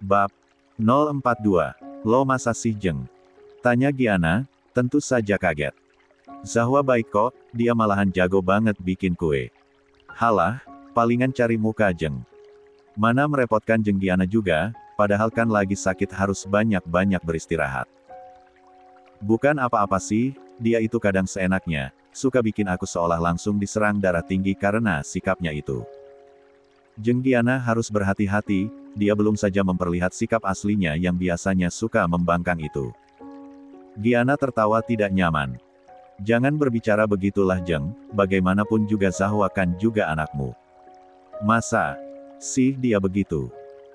Bab 042. Lo masa sih Jeng? Tanya Giana, tentu saja kaget. Zahwa baik kok, dia malahan jago banget bikin kue. Halah, palingan cari muka Jeng. Mana merepotkan Jeng Giana juga, padahal kan lagi sakit harus banyak-banyak beristirahat. Bukan apa-apa sih, dia itu kadang seenaknya, suka bikin aku seolah langsung diserang darah tinggi karena sikapnya itu. Jeng Giana harus berhati-hati, dia belum saja memperlihat sikap aslinya yang biasanya suka membangkang itu. Giana tertawa tidak nyaman. Jangan berbicara begitulah Jeng, bagaimanapun juga Zahwa kan juga anakmu. Masa sih dia begitu?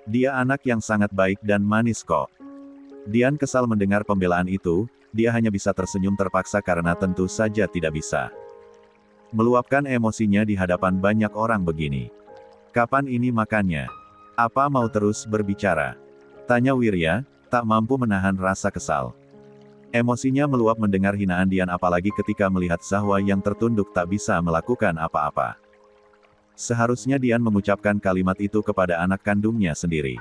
Dia anak yang sangat baik dan manis kok. Dian kesal mendengar pembelaan itu, dia hanya bisa tersenyum terpaksa karena tentu saja tidak bisa meluapkan emosinya di hadapan banyak orang begini. Kapan ini makannya? Apa mau terus berbicara? Tanya Wirya, tak mampu menahan rasa kesal. Emosinya meluap mendengar hinaan Dian apalagi ketika melihat Zahwa yang tertunduk tak bisa melakukan apa-apa. Seharusnya Dian mengucapkan kalimat itu kepada anak kandungnya sendiri.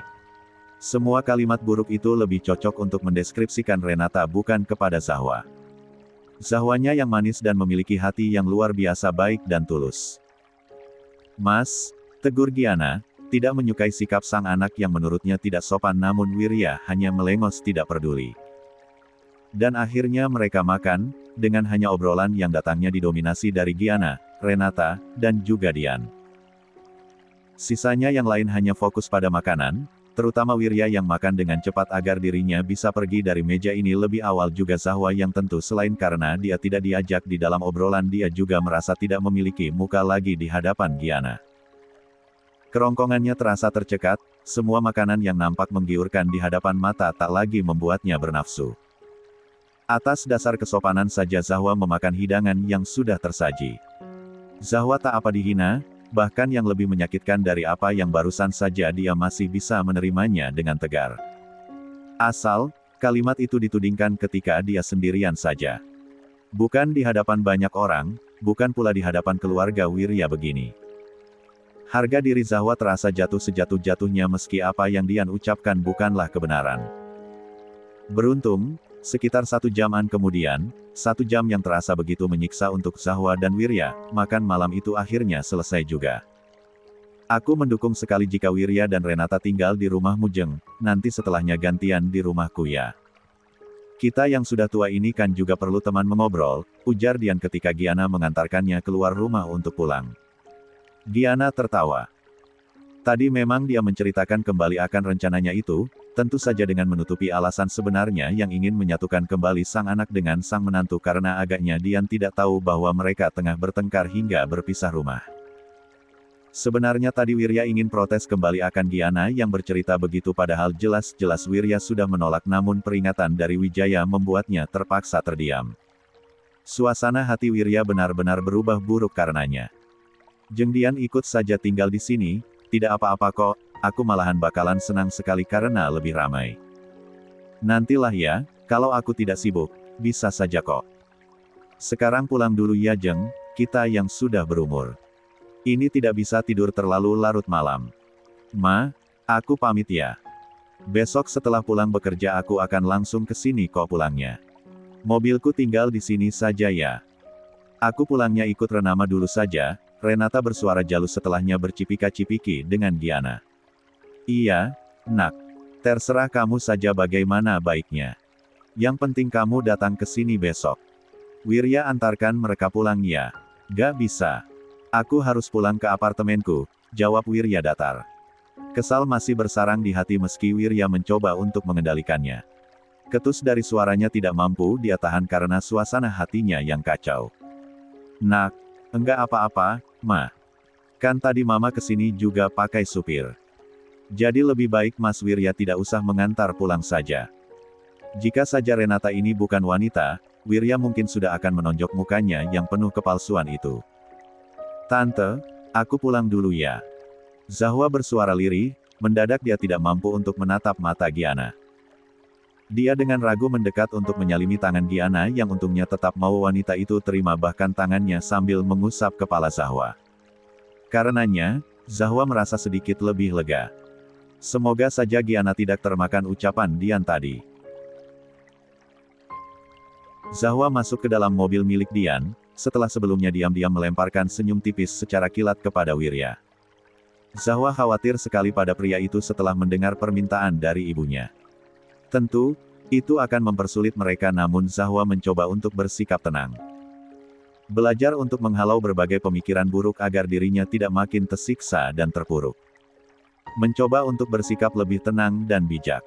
Semua kalimat buruk itu lebih cocok untuk mendeskripsikan Renata bukan kepada Zahwa. Zahwanya yang manis dan memiliki hati yang luar biasa baik dan tulus. Mas, tegur Giana, tidak menyukai sikap sang anak yang menurutnya tidak sopan namun Wirya hanya melengos tidak peduli. Dan akhirnya mereka makan, dengan hanya obrolan yang datangnya didominasi dari Giana, Renata, dan juga Dian. Sisanya yang lain hanya fokus pada makanan, terutama Wirya yang makan dengan cepat agar dirinya bisa pergi dari meja ini lebih awal juga Zahwa yang tentu selain karena dia tidak diajak di dalam obrolan dia juga merasa tidak memiliki muka lagi di hadapan Giana. Kerongkongannya terasa tercekat, semua makanan yang nampak menggiurkan di hadapan mata tak lagi membuatnya bernafsu. Atas dasar kesopanan saja Zahwa memakan hidangan yang sudah tersaji. Zahwa tak apa dihina, bahkan yang lebih menyakitkan dari apa yang barusan saja dia masih bisa menerimanya dengan tegar. Asal, kalimat itu ditudingkan ketika dia sendirian saja. Bukan di hadapan banyak orang, bukan pula di hadapan keluarga Wirya begini. Harga diri Zahwa terasa jatuh sejatuh-jatuhnya meski apa yang Dian ucapkan bukanlah kebenaran. Beruntung, sekitar 1 jaman kemudian, 1 jam yang terasa begitu menyiksa untuk Zahwa dan Wirya, makan malam itu akhirnya selesai juga. Aku mendukung sekali jika Wirya dan Renata tinggal di rumahmu Jeng, nanti setelahnya gantian di rumahku ya. Kita yang sudah tua ini kan juga perlu teman mengobrol, ujar Dian ketika Giana mengantarkannya keluar rumah untuk pulang. Giana tertawa. Tadi memang dia menceritakan kembali akan rencananya itu, tentu saja dengan menutupi alasan sebenarnya yang ingin menyatukan kembali sang anak dengan sang menantu karena agaknya Dian tidak tahu bahwa mereka tengah bertengkar hingga berpisah rumah. Sebenarnya tadi Wirya ingin protes kembali akan Giana yang bercerita begitu padahal jelas-jelas Wirya sudah menolak namun peringatan dari Wijaya membuatnya terpaksa terdiam. Suasana hati Wirya benar-benar berubah buruk karenanya. Jeng Dian ikut saja tinggal di sini, tidak apa-apa kok, aku malahan bakalan senang sekali karena lebih ramai. Nantilah ya, kalau aku tidak sibuk, bisa saja kok. Sekarang pulang dulu ya Jeng, kita yang sudah berumur. Ini tidak bisa tidur terlalu larut malam. Ma, aku pamit ya. Besok setelah pulang bekerja aku akan langsung ke sini kok pulangnya. Mobilku tinggal di sini saja ya. Aku pulangnya ikut Renama dulu saja, Renata bersuara jalus setelahnya bercipika-cipiki dengan Giana. Iya, nak. Terserah kamu saja bagaimana baiknya. Yang penting kamu datang ke sini besok. Wirya antarkan mereka pulang ya. Gak bisa. Aku harus pulang ke apartemenku, jawab Wirya datar. Kesal masih bersarang di hati meski Wirya mencoba untuk mengendalikannya. Ketus dari suaranya tidak mampu dia tahan karena suasana hatinya yang kacau. Nak, enggak apa-apa, Ma. Kan tadi Mama kesini juga pakai supir. Jadi lebih baik Mas Wirya tidak usah mengantar pulang saja. Jika saja Renata ini bukan wanita, Wirya mungkin sudah akan menonjok mukanya yang penuh kepalsuan itu. Tante, aku pulang dulu ya. Zahwa bersuara lirih, mendadak dia tidak mampu untuk menatap mata Giana. Dia dengan ragu mendekat untuk menyalimi tangan Giana yang untungnya tetap mau wanita itu terima bahkan tangannya sambil mengusap kepala Zahwa. Karenanya, Zahwa merasa sedikit lebih lega. Semoga saja Giana tidak termakan ucapan Dian tadi. Zahwa masuk ke dalam mobil milik Dian, setelah sebelumnya diam-diam melemparkan senyum tipis secara kilat kepada Wirya. Zahwa khawatir sekali pada pria itu setelah mendengar permintaan dari ibunya. Tentu, itu akan mempersulit mereka, namun Zahwa mencoba untuk bersikap tenang. Belajar untuk menghalau berbagai pemikiran buruk agar dirinya tidak makin tersiksa dan terpuruk. Mencoba untuk bersikap lebih tenang dan bijak.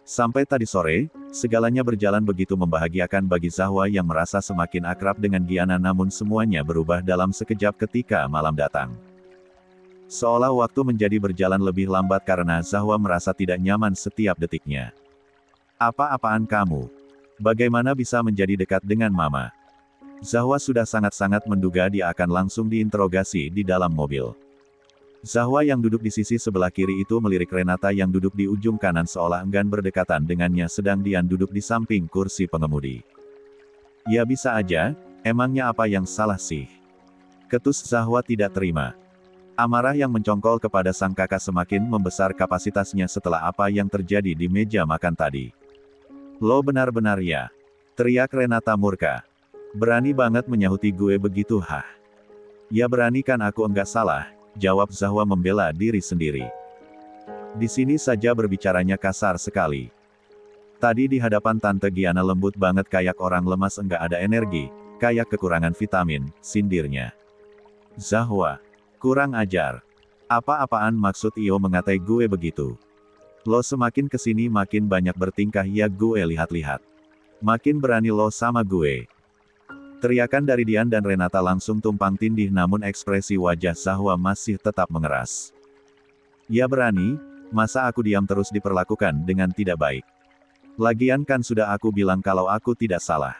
Sampai tadi sore, segalanya berjalan begitu membahagiakan bagi Zahwa yang merasa semakin akrab dengan Giana, namun semuanya berubah dalam sekejap ketika malam datang. Seolah waktu menjadi berjalan lebih lambat karena Zahwa merasa tidak nyaman setiap detiknya. Apa-apaan kamu? Bagaimana bisa menjadi dekat dengan Mama? Zahwa sudah sangat-sangat menduga dia akan langsung diinterogasi di dalam mobil. Zahwa yang duduk di sisi sebelah kiri itu melirik Renata yang duduk di ujung kanan seolah enggan berdekatan dengannya, sedang Dian duduk di samping kursi pengemudi. Ya bisa aja, emangnya apa yang salah sih? Ketus Zahwa tidak terima. Amarah yang mencongkol kepada sang kakak semakin membesar kapasitasnya setelah apa yang terjadi di meja makan tadi. Lo benar-benar ya? Teriak Renata murka. Berani banget menyahuti gue begitu, hah? Ya berani kan, aku enggak salah, jawab Zahwa membela diri sendiri. Di sini saja berbicaranya kasar sekali. Tadi di hadapan Tante Giana lembut banget kayak orang lemas enggak ada energi, kayak kekurangan vitamin, sindirnya. Zahwa. Kurang ajar. Apa-apaan maksud Iyo mengatai gue begitu? Lo semakin kesini makin banyak bertingkah ya, gue lihat-lihat. Makin berani lo sama gue. Teriakan dari Dian dan Renata langsung tumpang tindih, namun ekspresi wajah Zahwa masih tetap mengeras. Ya berani, masa aku diam terus diperlakukan dengan tidak baik? Lagian kan sudah aku bilang kalau aku tidak salah.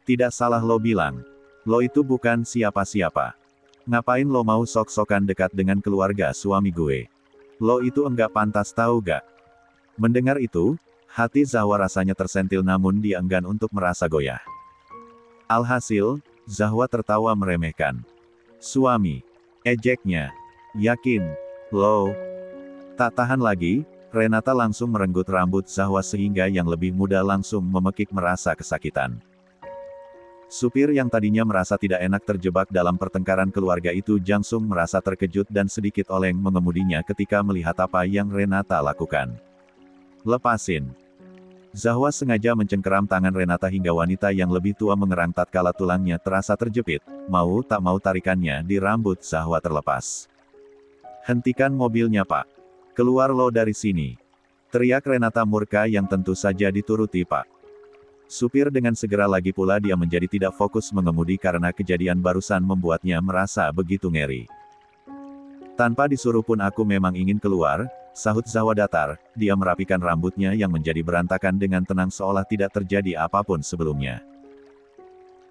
Tidak salah lo bilang. Lo itu bukan siapa-siapa. Ngapain lo mau sok-sokan dekat dengan keluarga suami gue? Lo itu enggak pantas, tahu gak? Mendengar itu, hati Zahwa rasanya tersentil, namun dia enggan untuk merasa goyah. Alhasil, Zahwa tertawa meremehkan. Suami. Ejeknya. Yakin. Lo. Tak tahan lagi, Renata langsung merenggut rambut Zahwa sehingga yang lebih muda langsung memekik merasa kesakitan. Supir yang tadinya merasa tidak enak terjebak dalam pertengkaran keluarga itu langsung merasa terkejut dan sedikit oleng mengemudinya ketika melihat apa yang Renata lakukan. Lepasin. Zahwa sengaja mencengkeram tangan Renata hingga wanita yang lebih tua mengerang tatkala tulangnya terasa terjepit, mau tak mau tarikannya di rambut Zahwa terlepas. Hentikan mobilnya, Pak. Keluar lo dari sini. Teriak Renata murka yang tentu saja dituruti Pak. Supir dengan segera lagi pula dia menjadi tidak fokus mengemudi karena kejadian barusan membuatnya merasa begitu ngeri. Tanpa disuruh pun aku memang ingin keluar, sahut Zahwa datar, dia merapikan rambutnya yang menjadi berantakan dengan tenang seolah tidak terjadi apapun sebelumnya.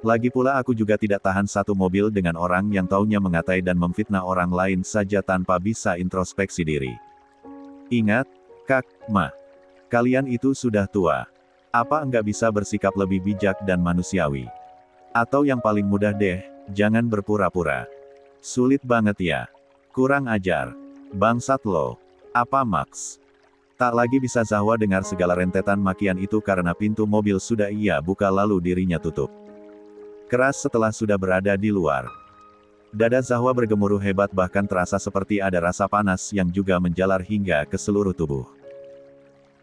Lagi pula aku juga tidak tahan satu mobil dengan orang yang taunya mengatai dan memfitnah orang lain saja tanpa bisa introspeksi diri. Ingat, Kak, Ma. Kalian itu sudah tua. Apa enggak bisa bersikap lebih bijak dan manusiawi? Atau yang paling mudah deh, jangan berpura-pura. Sulit banget ya. Kurang ajar. Bangsat lo. Apa Max? Tak lagi bisa Zahwa dengar segala rentetan makian itu karena pintu mobil sudah ia buka lalu dirinya tutup. Keras setelah sudah berada di luar. Dada Zahwa bergemuruh hebat, bahkan terasa seperti ada rasa panas yang juga menjalar hingga ke seluruh tubuh.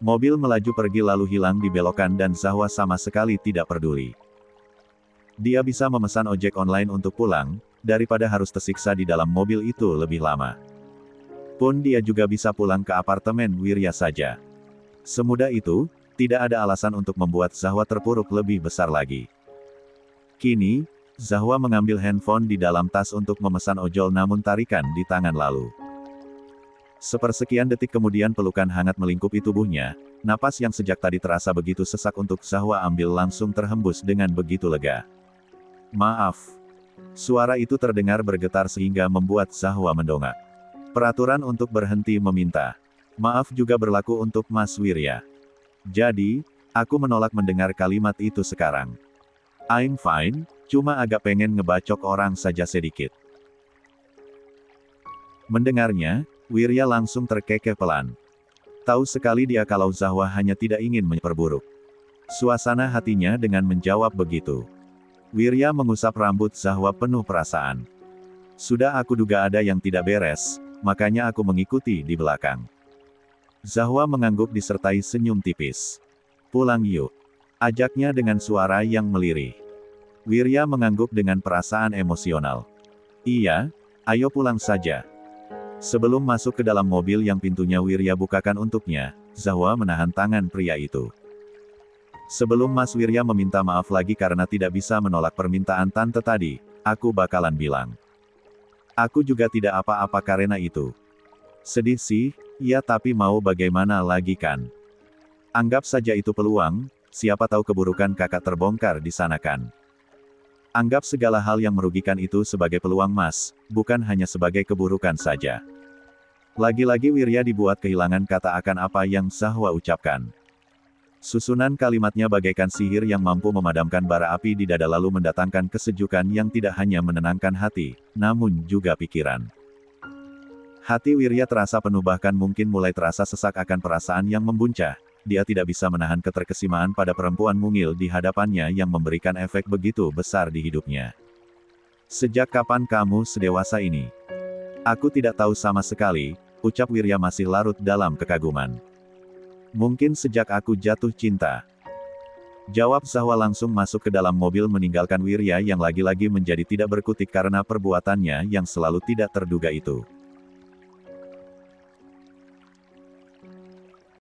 Mobil melaju pergi lalu hilang di belokan dan Zahwa sama sekali tidak peduli. Dia bisa memesan ojek online untuk pulang, daripada harus tersiksa di dalam mobil itu lebih lama. Pun dia juga bisa pulang ke apartemen Wirya saja. Semudah itu, tidak ada alasan untuk membuat Zahwa terpuruk lebih besar lagi. Kini, Zahwa mengambil handphone di dalam tas untuk memesan ojol, namun tarikan di tangan lalu. Sepersekian detik kemudian pelukan hangat melingkupi tubuhnya, napas yang sejak tadi terasa begitu sesak untuk Zahwa ambil langsung terhembus dengan begitu lega. Maaf. Suara itu terdengar bergetar sehingga membuat Zahwa mendongak. Peraturan untuk berhenti meminta maaf juga berlaku untuk Mas Wirya. Jadi, aku menolak mendengar kalimat itu sekarang. I'm fine, cuma agak pengen ngebacok orang saja sedikit. Mendengarnya, Wirya langsung terkekeh pelan. Tahu sekali dia kalau Zahwa hanya tidak ingin memperburuk suasana hatinya dengan menjawab begitu. Wirya mengusap rambut Zahwa penuh perasaan. Sudah aku duga ada yang tidak beres, makanya aku mengikuti di belakang. Zahwa mengangguk disertai senyum tipis. Pulang yuk. Ajaknya dengan suara yang melirih. Wirya mengangguk dengan perasaan emosional. Iya, ayo pulang saja. Sebelum masuk ke dalam mobil yang pintunya Wirya bukakan untuknya, Zahwa menahan tangan pria itu. Sebelum Mas Wirya meminta maaf lagi karena tidak bisa menolak permintaan tante tadi, aku bakalan bilang. Aku juga tidak apa-apa karena itu. Sedih sih, ya tapi mau bagaimana lagi kan? Anggap saja itu peluang, siapa tahu keburukan kakak terbongkar di sana kan? Anggap segala hal yang merugikan itu sebagai peluang Mas, bukan hanya sebagai keburukan saja. Lagi-lagi Wirya dibuat kehilangan kata akan apa yang Zahwa ucapkan. Susunan kalimatnya bagaikan sihir yang mampu memadamkan bara api di dada lalu mendatangkan kesejukan yang tidak hanya menenangkan hati, namun juga pikiran. Hati Wirya terasa penuh bahkan mungkin mulai terasa sesak akan perasaan yang membuncah. Dia tidak bisa menahan keterkesimaan pada perempuan mungil di hadapannya yang memberikan efek begitu besar di hidupnya. Sejak kapan kamu sedewasa ini? Aku tidak tahu sama sekali, ucap Wirya masih larut dalam kekaguman. Mungkin sejak aku jatuh cinta. Jawab Zahwa langsung masuk ke dalam mobil meninggalkan Wirya yang lagi-lagi menjadi tidak berkutik karena perbuatannya yang selalu tidak terduga itu.